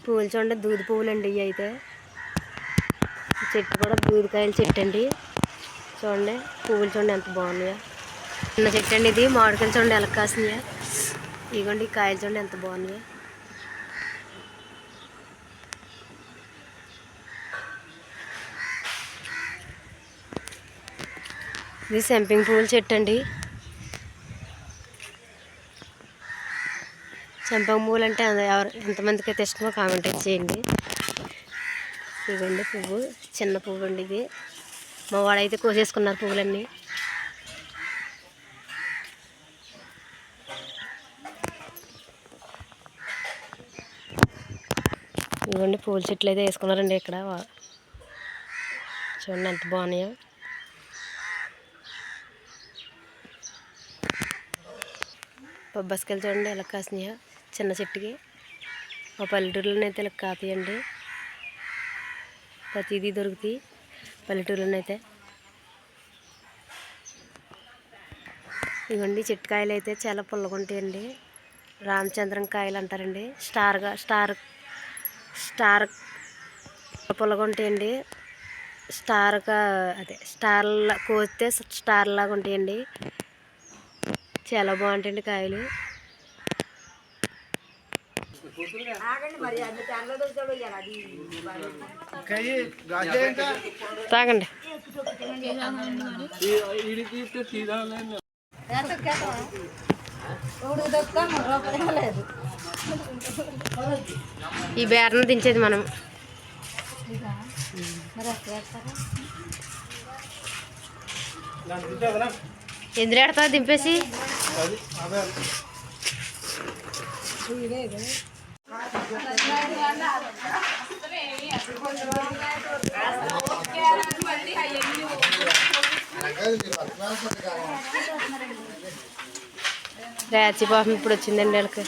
పువ్వులు చూడండి, దూది పువ్వులు అండి. ఇవి అయితే చెట్టు కూడా దూదికాయల చెట్టు అండి. చూడండి పువ్వులు చూడండి ఎంత బాగున్నాయో. చిన్న చెట్టు అండి ఇది. మామిడికాయలు చూడండి ఎలా కాసినాయో. ఇదిగోండి కాయలు చూడండి ఎంత బాగున్నాయో. ఇది సెంపింగ్ పువ్వుల చెట్టు అండి. సంపంగి పువ్వులు అంటే ఎంతమందికి అయితే ఇష్టమో కామెంట్ చేయండి. ఇదిగోండి పువ్వు, చిన్న పువ్వు అండి ఇది. మా వాడైతే కోసేసుకున్నారు పువ్వులన్నీ. ఇదిగోండి పువ్వుల చెట్లు అయితే వేసుకున్నారండి ఇక్కడ. చూడండి ఎంత బాగున్నాయో. బొబ్బస్కాయలు చూడండి ఎలా కాసినాయో చిన్న చెట్టుకి. మా పల్లెటూరులోనైతే ఇలా కాతాయండి. ప్రతిదీ దొరుకుతాయి పల్లెటూరులోనైతే. ఇవ్వండి చెట్టు కాయలు అయితే చాలా పుల్లగా ఉంటాయండి. రామచంద్రం కాయలు అంటారండి. స్టార్ పుల్లగా ఉంటాయండి. స్టార్లా కోస్తే స్టార్ లాగా ఉంటాయండి. చాలా బాగుంటాయండి కాయలు. తాగండి. ఈ బేరను దించేది మనం. ఎందులో ఎడతావు దింపేసి. రేచి పాపం ఇప్పుడు వచ్చిందండి వాళ్ళకి.